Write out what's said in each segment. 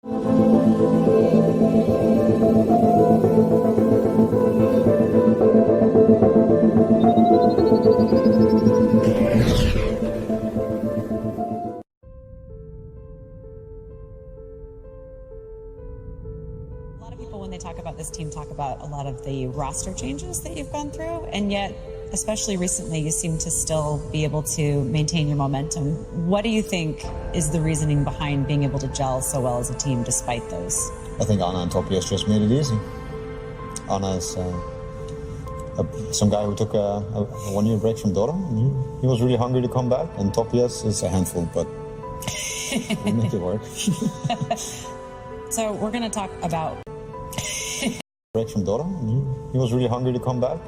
A lot of people, when they talk about this team, talk about a lot of the roster changes that you've gone through, and yet, especially recently, you seem to still be able to maintain your momentum. What do you think is the reasoning behind being able to gel so well as a team despite those? I think Anna and Topias just made it easy. Anna is some guy who took a 1 year break from Dota. He was really hungry to come back, and Topias is a handful, but we make it work. So we're going to talk about break from Dota. He was really hungry to come back.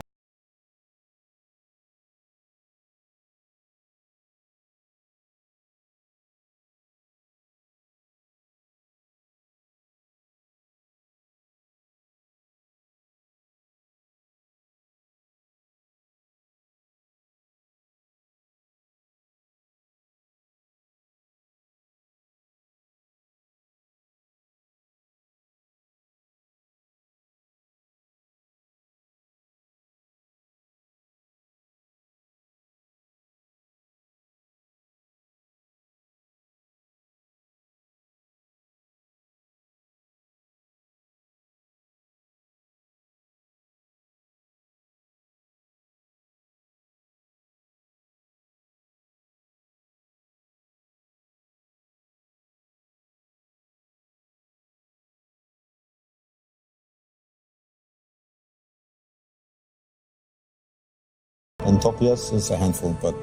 And Topias is a handful, but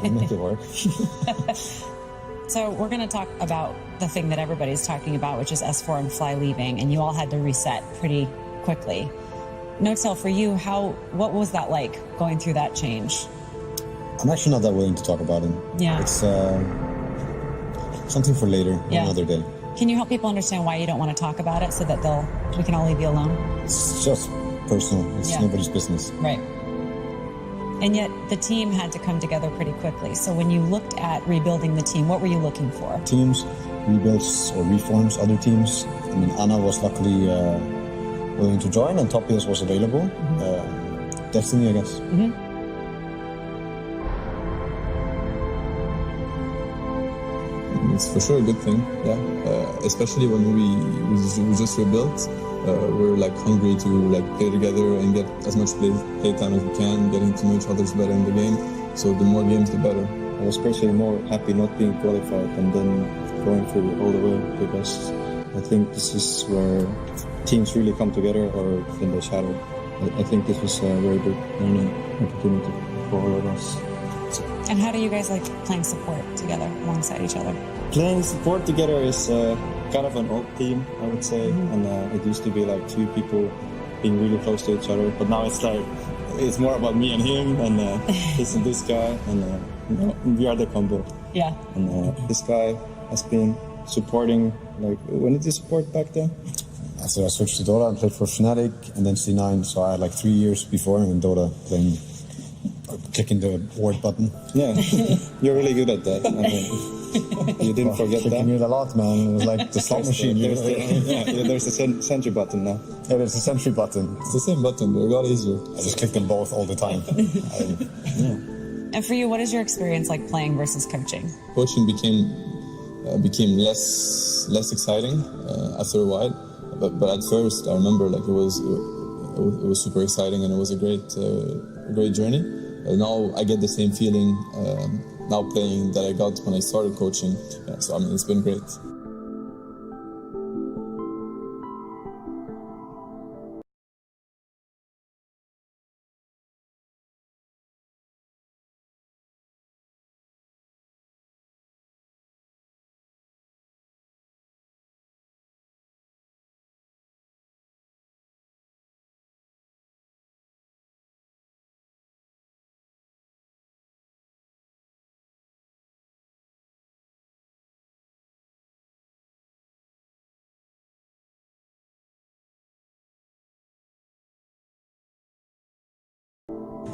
we make it work. So we're going to talk about the thing that everybody's talking about, which is S4 and Fly leaving, and you all had to reset pretty quickly. No-Tail, for you, what was that like, going through that change? I'm actually not that willing to talk about it. Yeah. It's something for later, another day. Can you help people understand why you don't want to talk about it so that we can all leave you alone? It's just personal. It's nobody's business. Right. And yet the team had to come together pretty quickly. So when you looked at rebuilding the team, what were you looking for? Teams, rebuilds or reforms other teams. I mean, Anna was luckily willing to join, and Topias was available. Mm-hmm. Destiny, I guess. Mm-hmm. It's for sure a good thing, yeah. Especially when we just rebuilt. We're like hungry to like play together and get as much play time as we can, getting to know each other better in the game. So the more games, the better. I was personally more happy not being qualified and then going through all the way, because I think this is where teams really come together, or then they shatter. I think this was a very good learning opportunity for all of us. And how do you guys like playing support together alongside each other? Playing support together is kind of an old team, I would say. Mm-hmm. And it used to be like two people being really close to each other. But now it's like, it's more about me and him, and this and this guy. And we are the combo. Yeah. And this guy has been supporting, like, when did you support back then? So I switched to Dota and played for Fnatic and then C9. So I had like 3 years before in Dota playing, clicking the ward button. Yeah, you're really good at that. I mean, you didn't forget that. Clicking it a lot, man. It was like the slot machine. There's a sentry button now. Yeah, there's a sentry button. It's the same button, but it got easier. I just click them both all the time. And for you, what is your experience like playing versus coaching? Coaching became less exciting after a while, but at first I remember like it was super exciting, and it was a great journey. Now I get the same feeling now playing that I got when I started coaching. Yeah, so I mean, it's been great.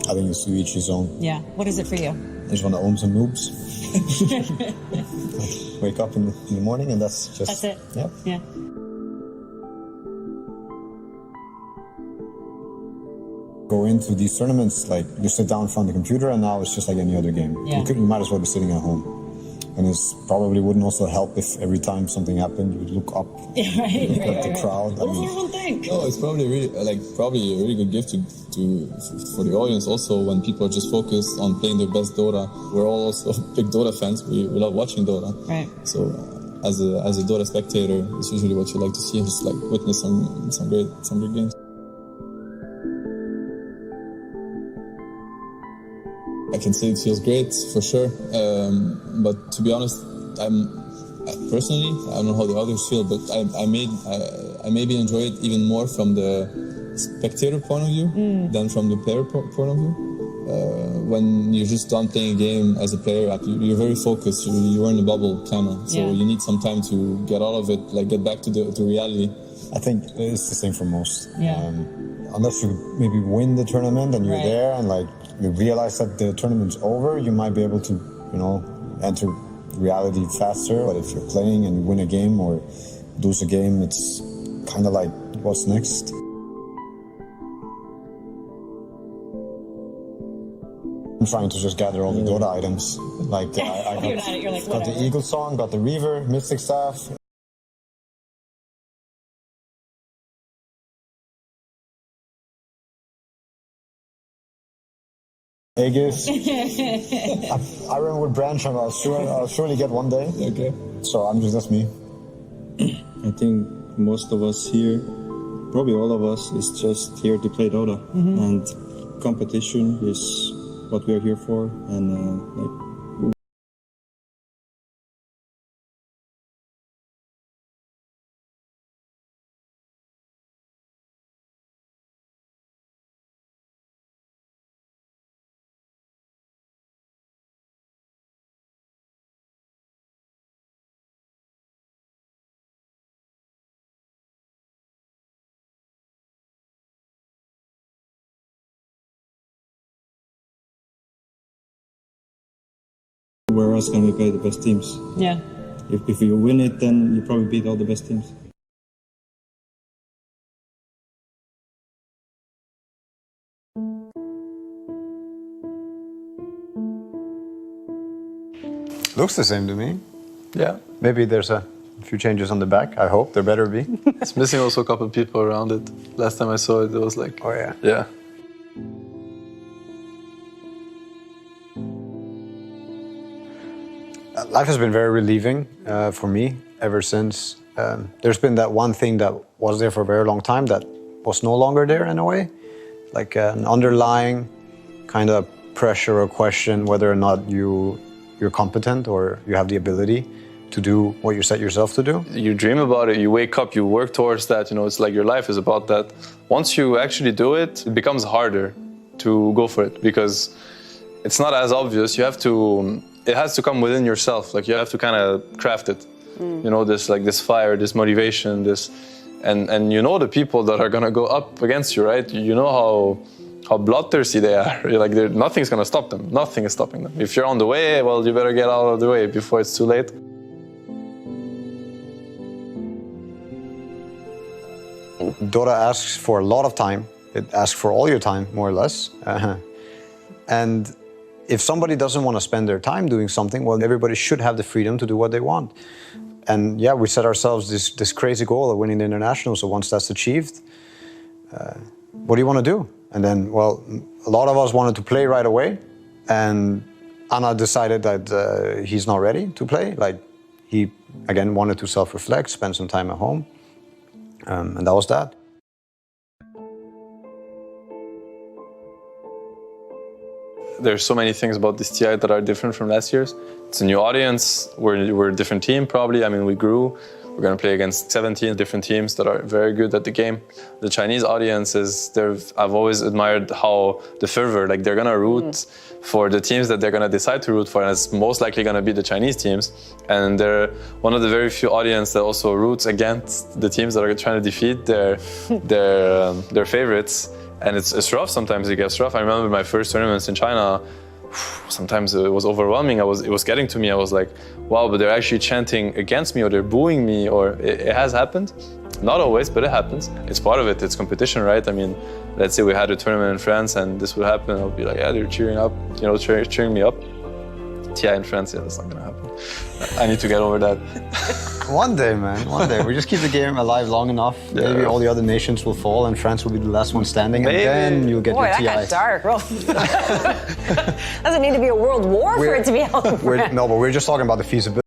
I think it's to each his own. Yeah. What is it for you? I just want to own some noobs. Wake up in the morning and that's just... That's it. Yeah. Yeah. Go into these tournaments, like you sit down in front of the computer and now it's just like any other game. Yeah. You might as well be sitting at home. And it probably wouldn't also help if every time something happened, you would look up at the crowd. What does everyone think? No, it's probably probably a really good gift for the audience. Also, when people are just focused on playing their best Dota, we're all also big Dota fans. We love watching Dota. Right. So, as a Dota spectator, it's usually what you like to see, just like witness some great games. I can say it feels great for sure, but to be honest, personally, I don't know how the others feel, but I maybe enjoy it even more from the spectator point of view than from the player point of view. When you're just done playing a game as a player, you're very focused. You're in a bubble, kind of. So you need some time to get out of it, like get back to reality. I think it's the same for most. Yeah. Unless you maybe win the tournament and you're Right. there and like you realize that the tournament's over, you might be able to, enter reality faster. But if you're playing and you win a game or lose a game, it's kind of like, what's next? I'm trying to just gather all the Dota items. Like I You're not- you're like, got the whatever. Eagle Song, got the Reaver, Mystic Staff. Aegis. I remember with Branch, I'll surely get one day. Okay. So that's me. I think most of us here, probably all of us, is just here to play Dota. And competition is what we are here for. And where else can we play the best teams? Yeah. If you win it, then you probably beat all the best teams. Looks the same to me. Yeah, Maybe there's a few changes on the back. I hope there better be. it's missing also a couple of people around it. Last time I saw it, it was like, Oh yeah. yeah. Life has been very relieving for me ever since. There's been that one thing that was there for a very long time that was no longer there in a way. Like an underlying kind of pressure or question whether or not you're competent or you have the ability to do what you set yourself to do. You dream about it, you wake up, you work towards that, it's like your life is about that. Once you actually do it, it becomes harder to go for it because it's not as obvious. It has to come within yourself. Like you have to kind of craft it. This fire, this motivation, and the people that are gonna go up against you, right? You know how bloodthirsty they are. Nothing's gonna stop them. Nothing is stopping them. If you're on the way, well, you better get out of the way before it's too late. Dota asks for a lot of time. It asks for all your time, more or less. And if somebody doesn't want to spend their time doing something, well, everybody should have the freedom to do what they want. And yeah, we set ourselves this crazy goal of winning the international. So once that's achieved, what do you want to do? And then, well, a lot of us wanted to play right away. And Anna decided that he's not ready to play. Like he, again, wanted to self-reflect, spend some time at home. And that was that. There's so many things about this TI that are different from last year's. It's a new audience, we're a different team probably. I mean, we grew. We're going to play against 17 different teams that are very good at the game. The Chinese audience I've always admired how the fervor, like they're going to root for the teams that they're going to decide to root for, and it's most likely going to be the Chinese teams. And they're one of the very few audience that also roots against the teams that are trying to defeat their favorites. And it's rough sometimes, it gets rough. I remember my first tournaments in China, sometimes it was overwhelming. It was getting to me. I was like, wow, but they're actually chanting against me, or they're booing me, or it has happened. Not always, but it happens. It's part of it. It's competition, right? I mean, let's say we had a tournament in France and this would happen. I'll be like, yeah, they're cheering up, you know, cheering me up. Yeah, in France, yeah, that's not gonna happen. I need to get over that. One day, man, one day. We just keep the game alive long enough. Yeah. Maybe all the other nations will fall and France will be the last one standing. Maybe. And then you'll get Boy, your that TI. got dark. Doesn't need to be a world war for it to be held in France. No, but we're just talking about the feasibility.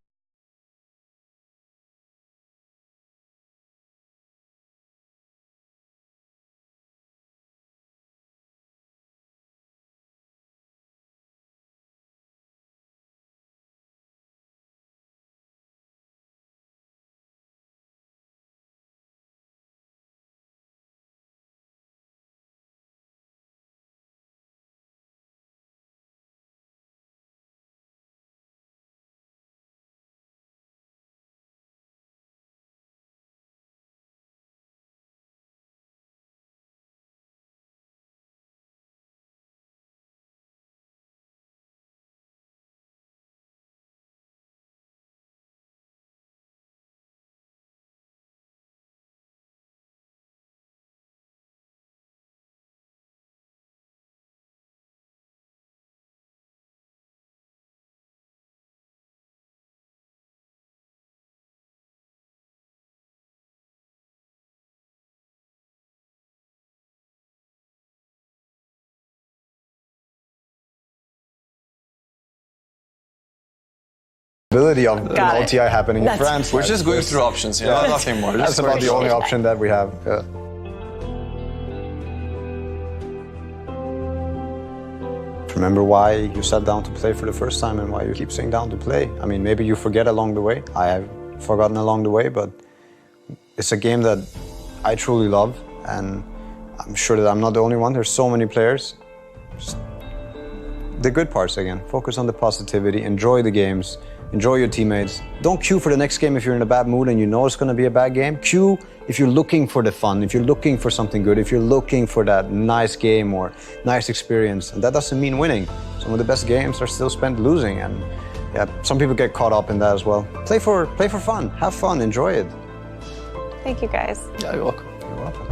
Of Got an it. OTI happening in That's- France. We're just going through options, you know, Yeah. nothing more. That's Just about going the through only options. option that we have. Yeah. Remember why you sat down to play for the first time and why you keep sitting down to play. I mean, maybe you forget along the way. I have forgotten along the way, but it's a game that I truly love, and I'm sure that I'm not the only one. There's so many players. Just the good parts again. Focus on the positivity, enjoy the games, enjoy your teammates. Don't queue for the next game if you're in a bad mood and you know it's going to be a bad game. Queue if you're looking for the fun, if you're looking for something good, if you're looking for that nice game or nice experience. And that doesn't mean winning. Some of the best games are still spent losing, and yeah, some people get caught up in that as well. Play for fun, have fun, enjoy it. Thank you, guys. Yeah, you're welcome. You're welcome.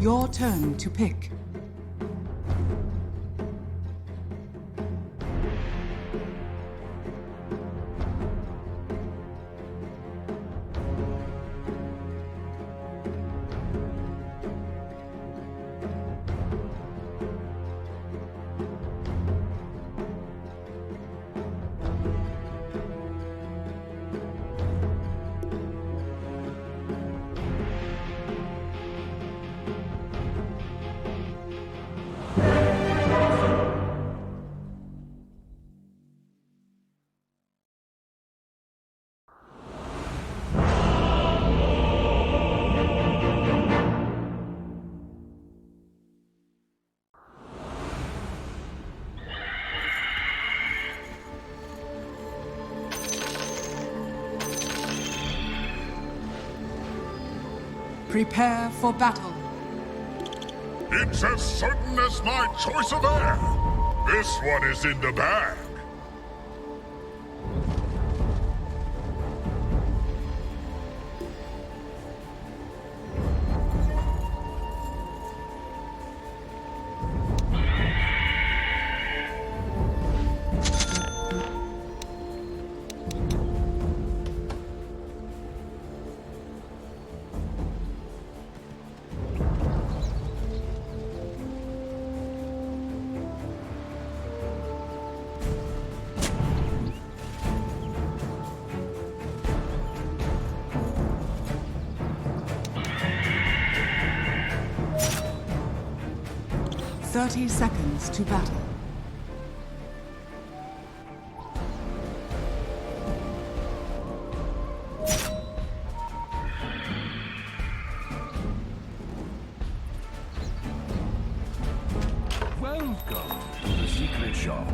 Your turn to pick. Prepare for battle. It's as certain as my choice of air. This one is in the bag. Thirty seconds to battle. Welcome to the secret shop.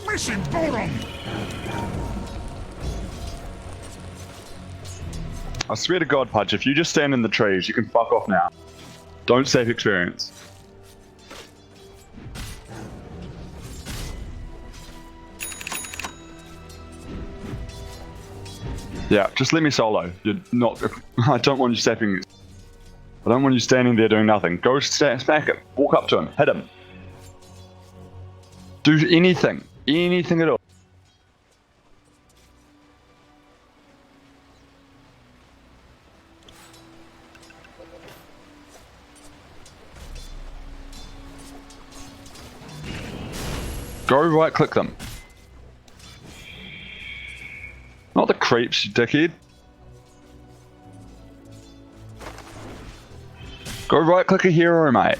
Missing bottom! I swear to God, Pudge, if you just stand in the trees, you can fuck off now. Don't save experience. Yeah, just let me solo. You're not. I don't want you stepping. I don't want you standing there doing nothing. Go smack him. Walk up to him. Hit him. Do anything. Anything at all. Go right click them. Not the creeps, you dickhead. Go right click a hero, mate.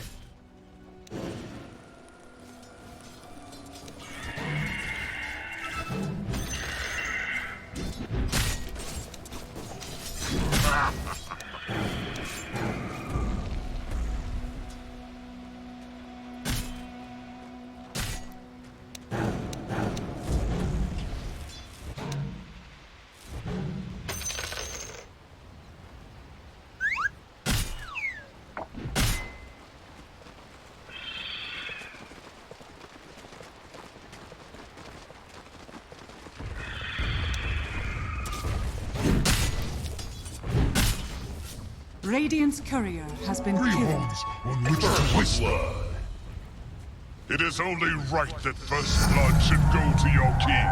Radiant's courier has been killed. Homes on which to whisper. It is only right that first blood should go to your king.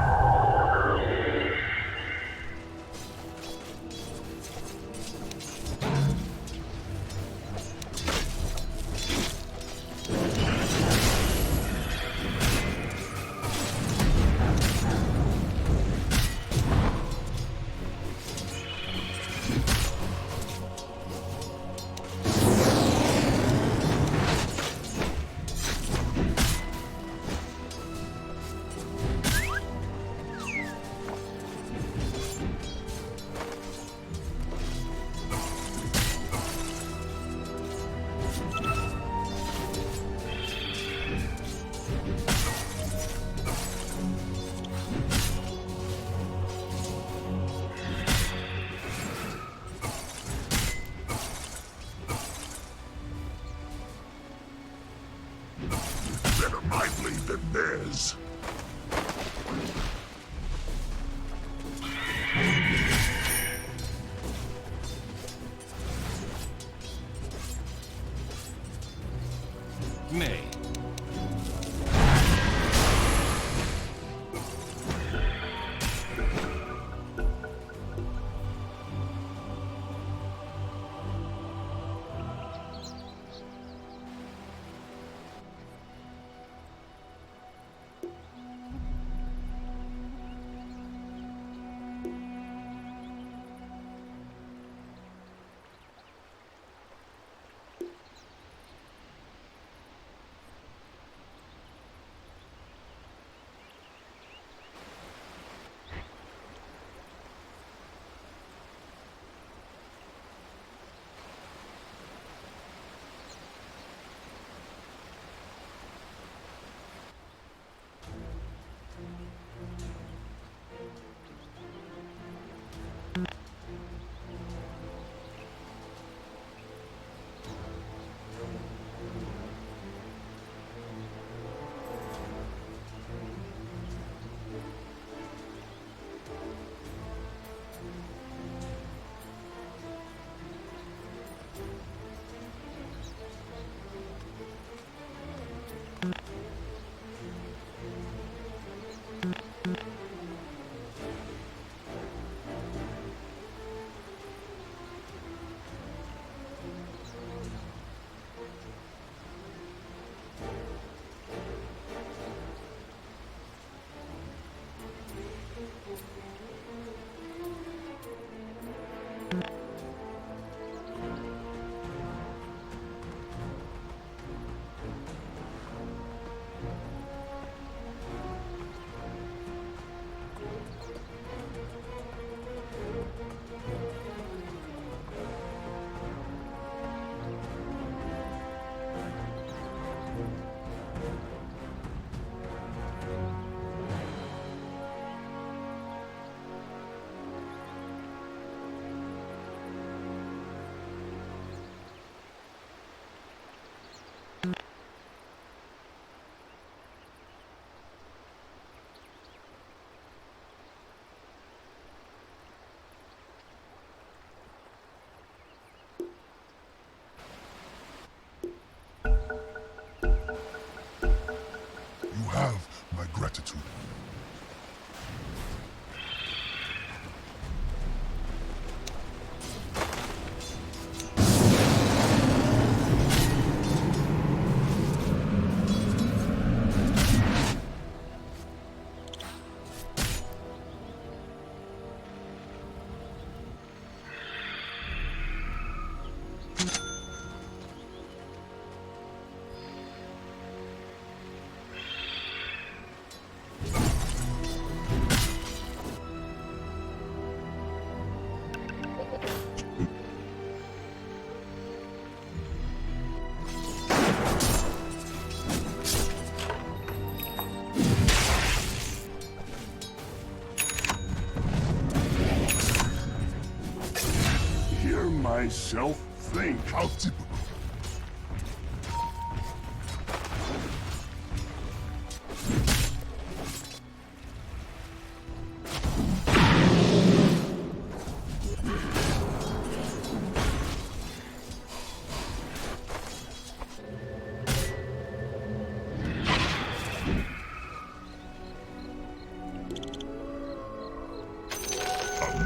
myself think. How typical.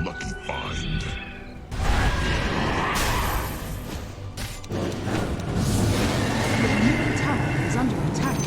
Lucky find. Your middle tower is under attack.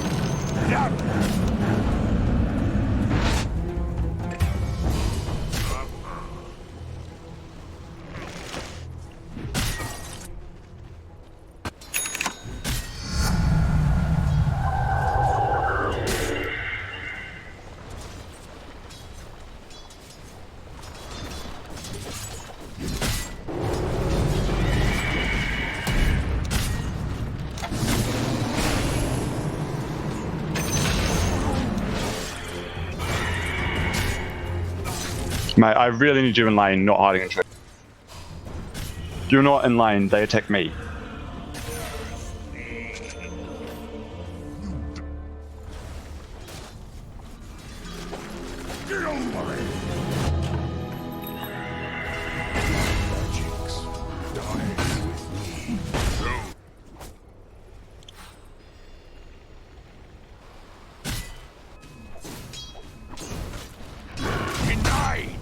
Mate, I really need you in lane, not hiding in tree. If you're not in lane, they attack me. Get over it. Jinx, die with me. No. Denied.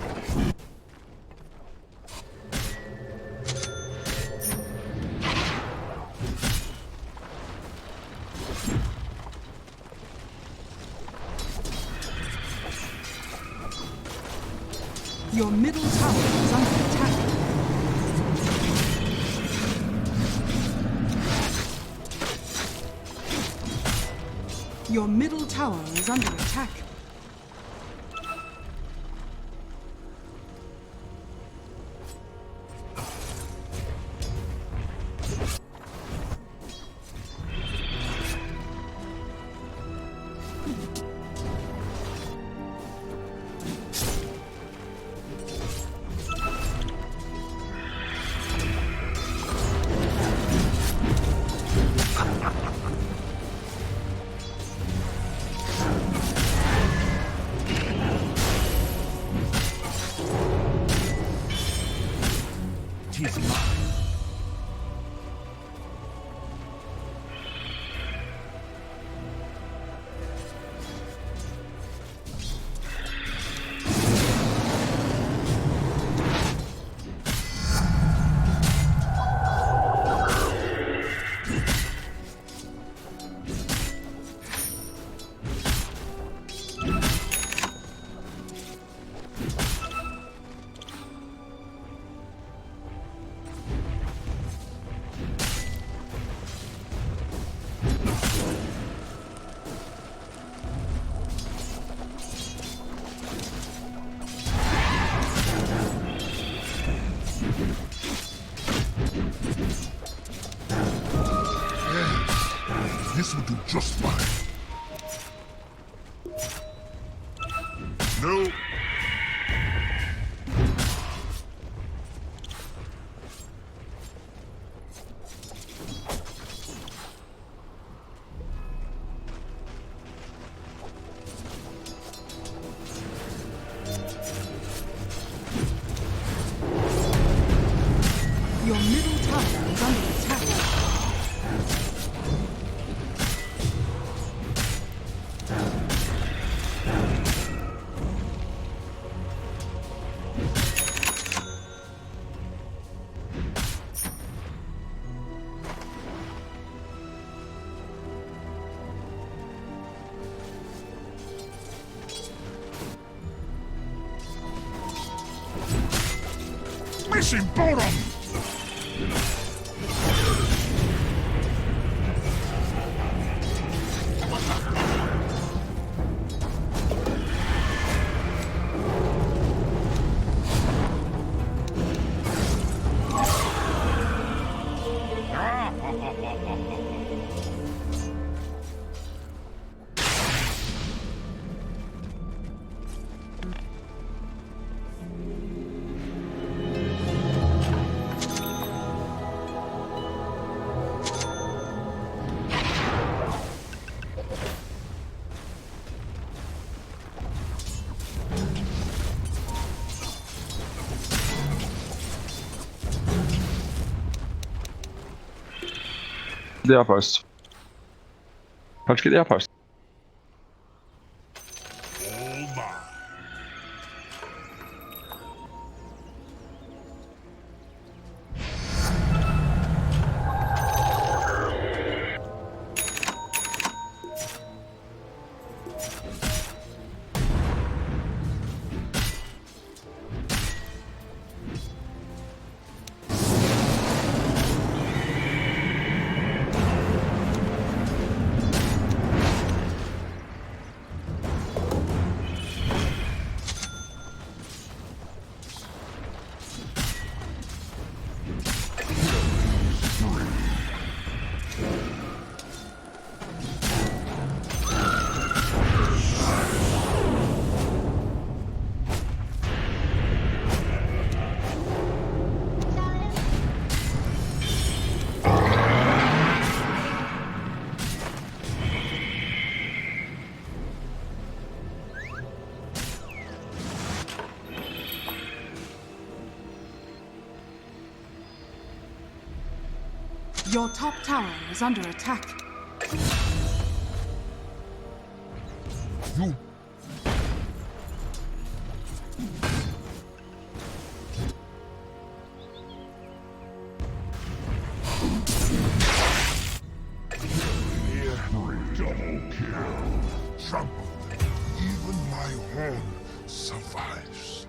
Your middle tower is under attack. Your middle tower is under attack. Tis mine. This will do just fine. No. Your middle tower is under attack. Missing bottom! The outpost. How'd you get the outpost? All mine. Your top tower is under attack. You. Double kill. Trample. Even my horn survives.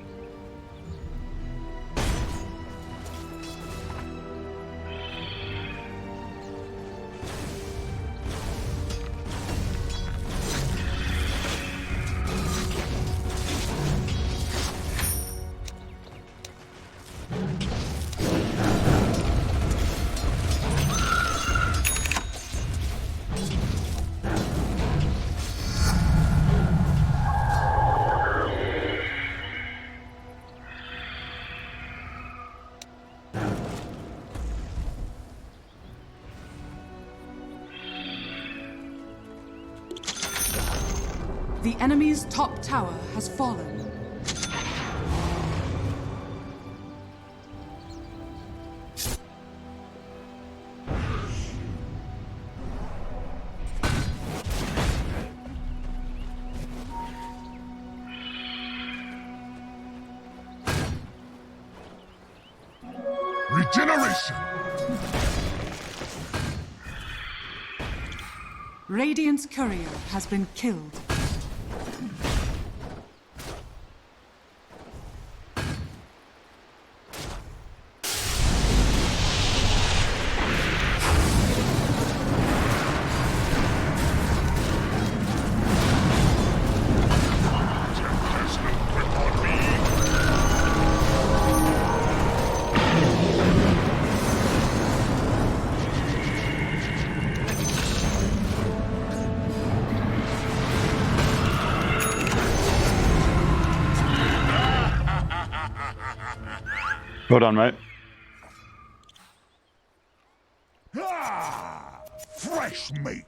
The enemy's top tower has fallen. Regeneration! Radiant's courier has been killed. Well done, mate. Ah! Fresh meat!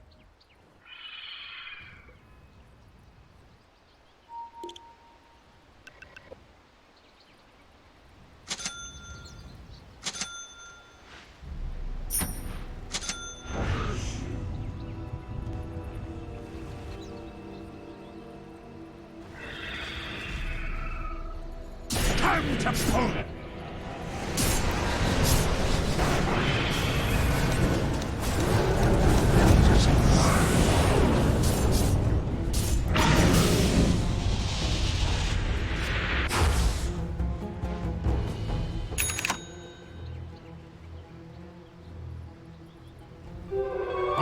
Time to pull!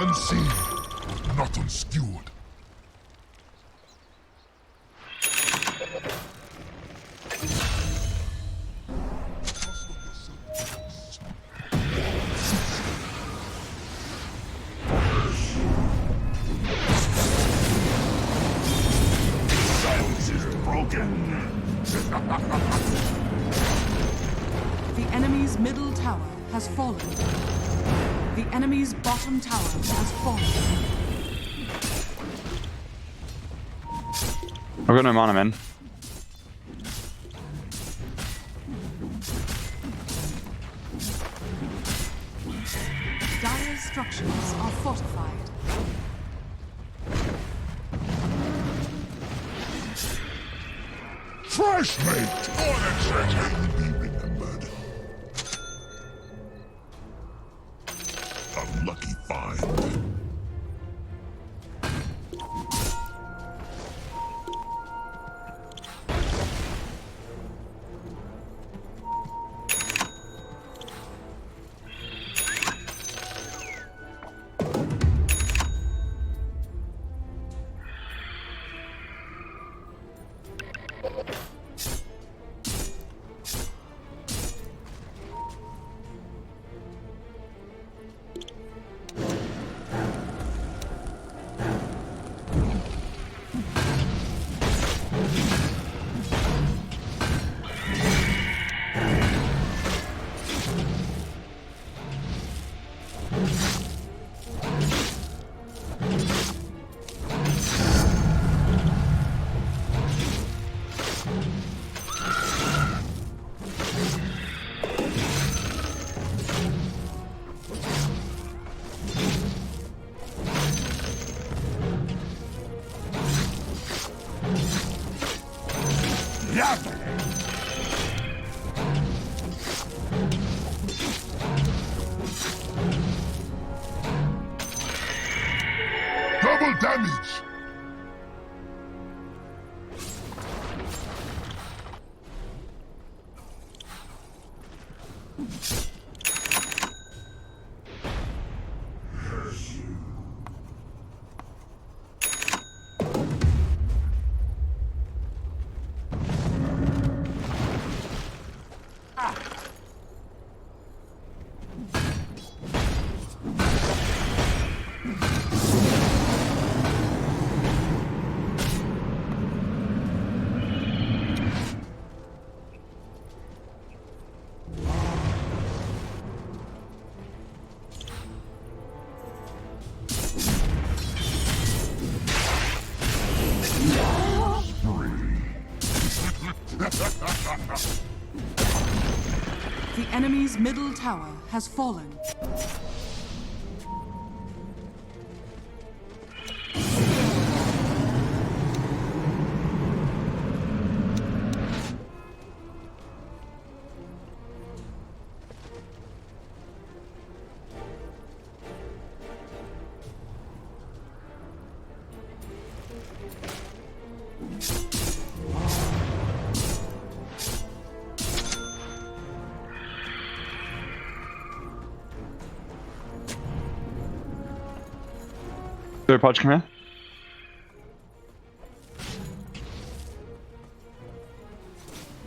Unseen, not unskewered. Silence is broken. The enemy's middle tower has fallen. The enemy's bottom tower has fallen. I've got no mana, man. Dire's structures are fortified. Fresh meat! Unexpected! Be remembered. A lucky find. Double damage! The enemy's middle tower has fallen. Third punch, come here.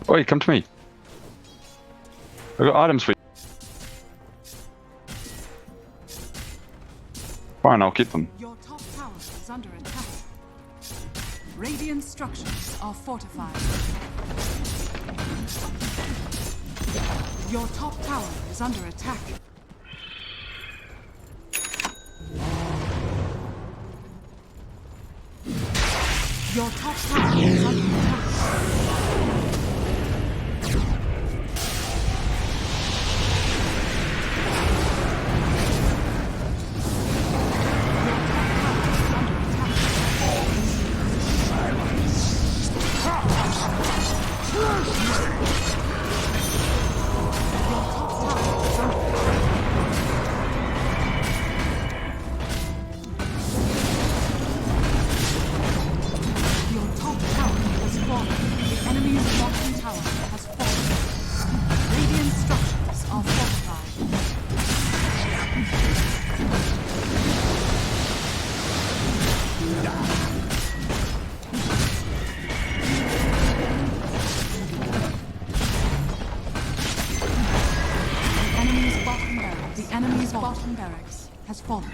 Oi, come to me. I got items for you. Fine, I'll keep them. Your top tower is under attack. Radiant structures are fortified. Your top tower is under attack. Your top tower is under attack. Bottom barracks has fallen.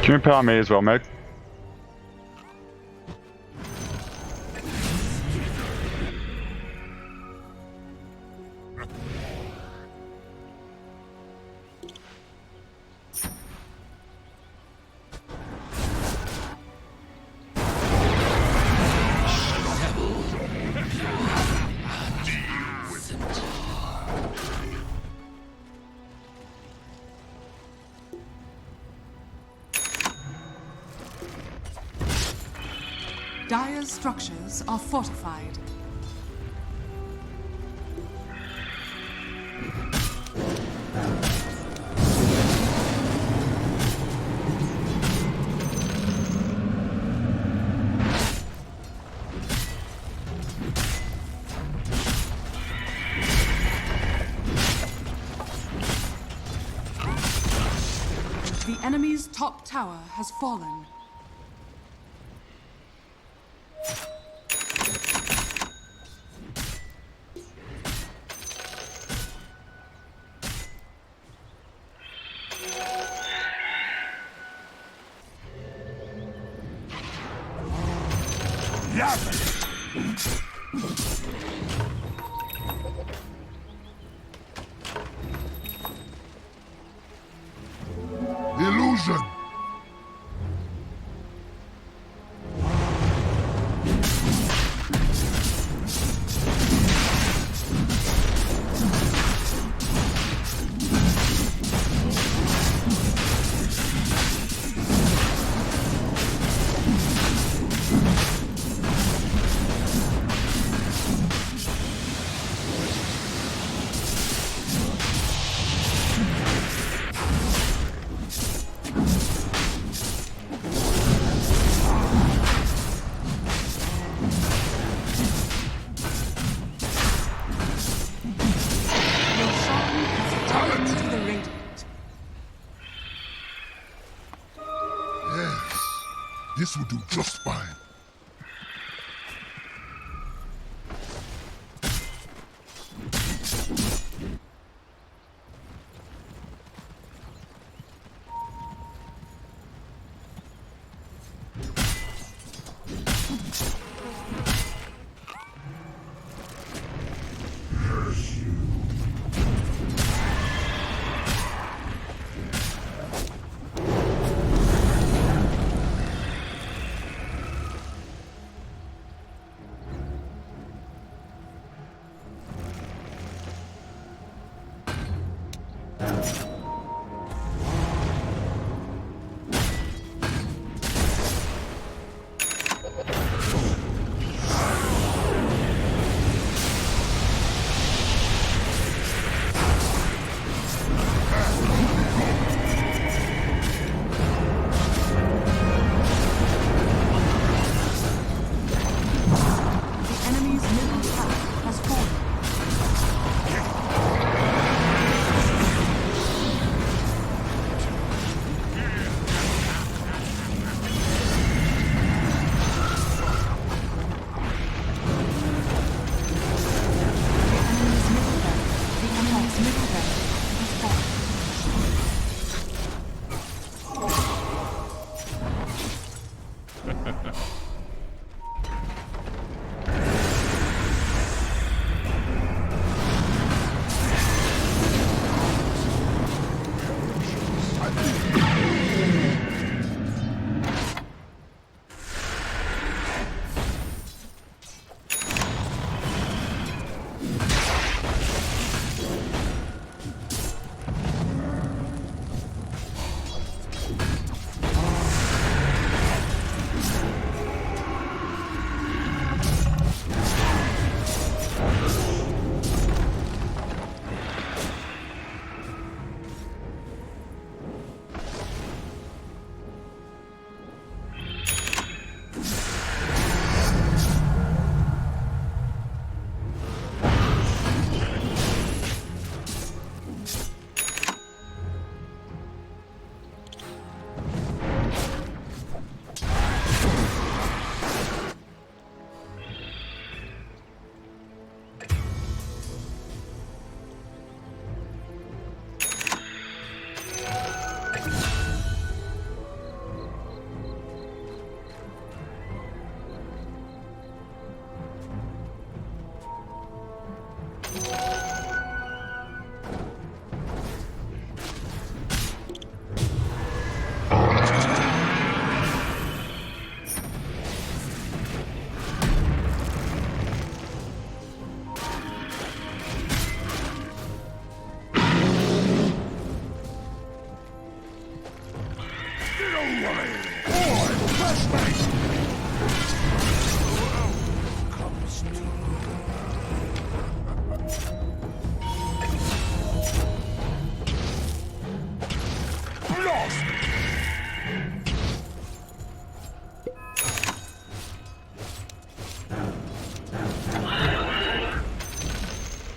Can you power me as well, Meg? Dire's structures are fortified. The enemy's top tower has fallen. Illusion! This will do just fine.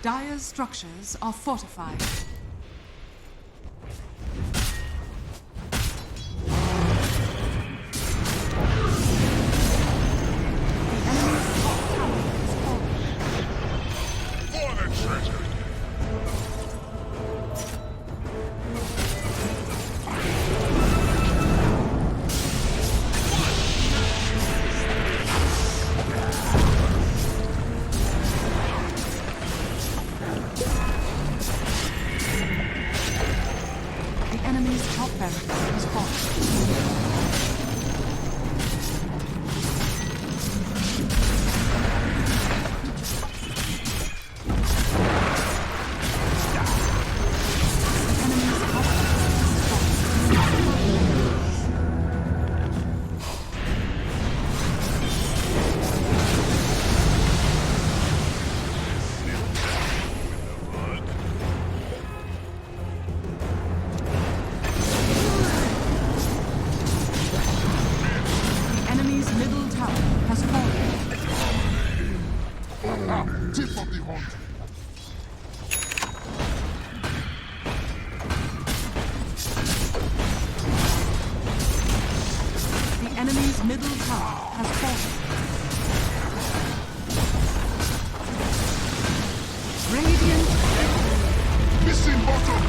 Dire's structures are fortified. Enemy's top barracks has fallen. Tip of the hunt. The enemy's middle tower has fallen. Radiant Missing bottom.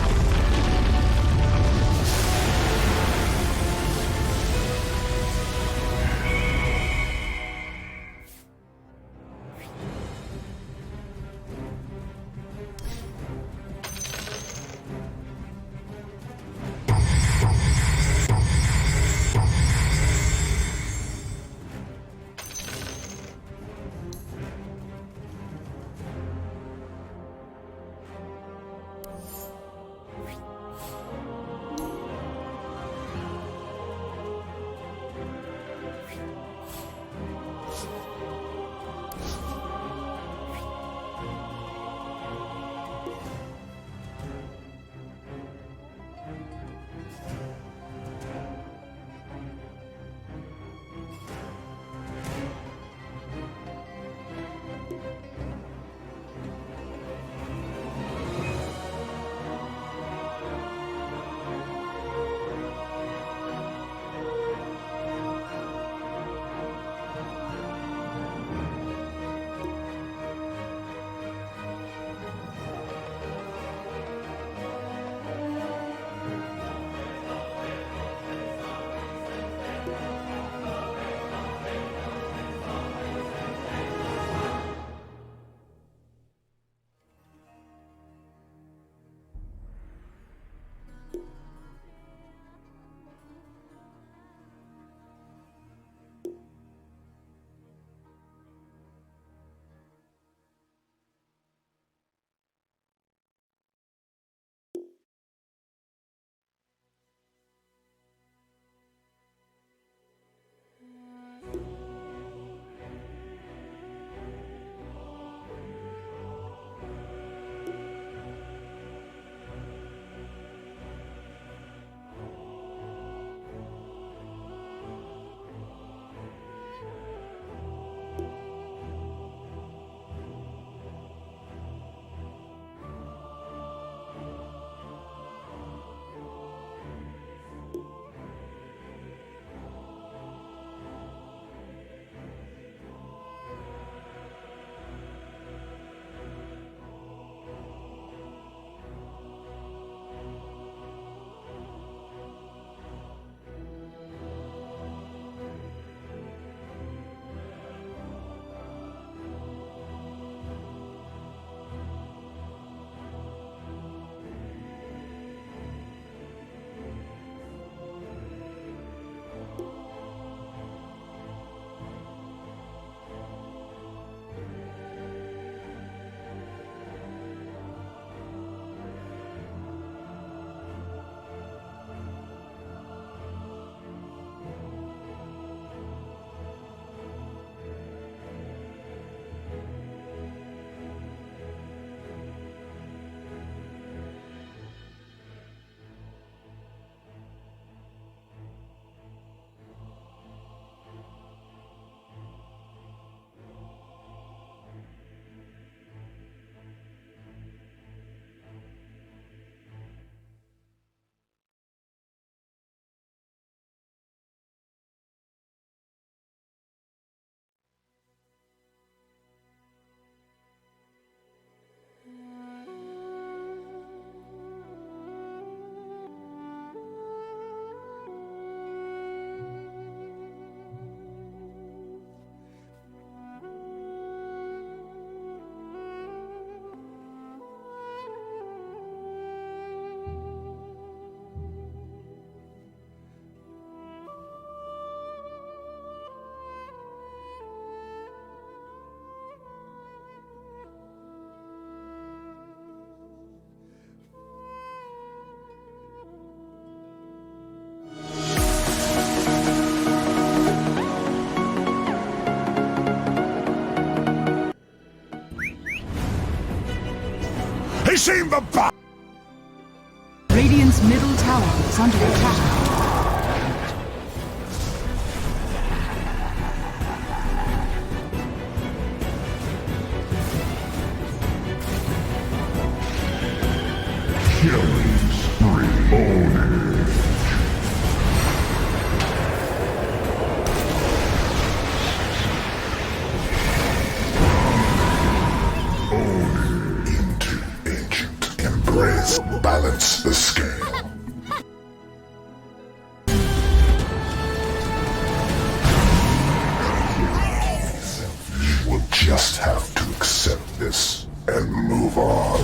Placing the bomb! Radiant's middle tower is under attack. Killing spree. Ownage. Own into ancient embrace. Balance the scale. You will just have to accept this and move on.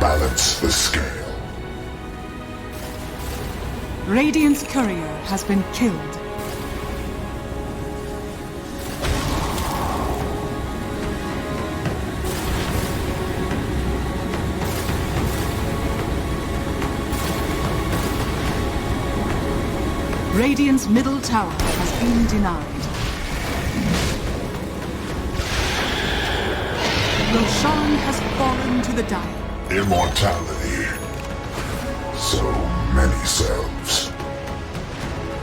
Balance the scale. Radiant's courier has been killed. Radiant's middle tower has been denied. Roshan has fallen to the dire. Immortality. So many selves.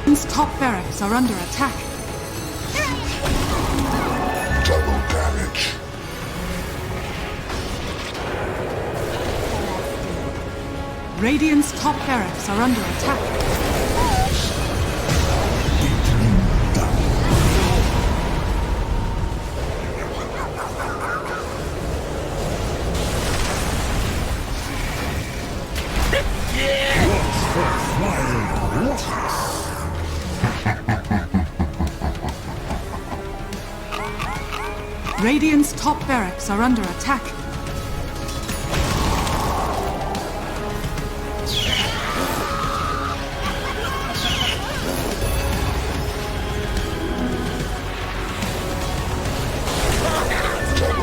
Radiant's top barracks are under attack. Double damage. Radiant's top barracks are under attack. Radiant's top barracks are under attack.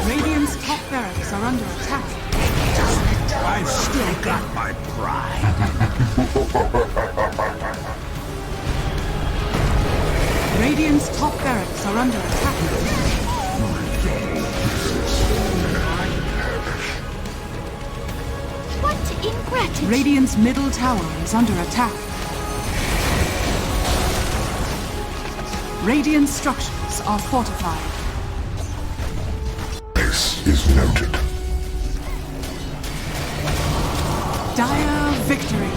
Radiant's top barracks are under attack. I've still got my pride. Radiant's top barracks are under attack. What ingratitude! Radiant's middle tower is under attack. Radiant structures are fortified. This is noted. Dire victory.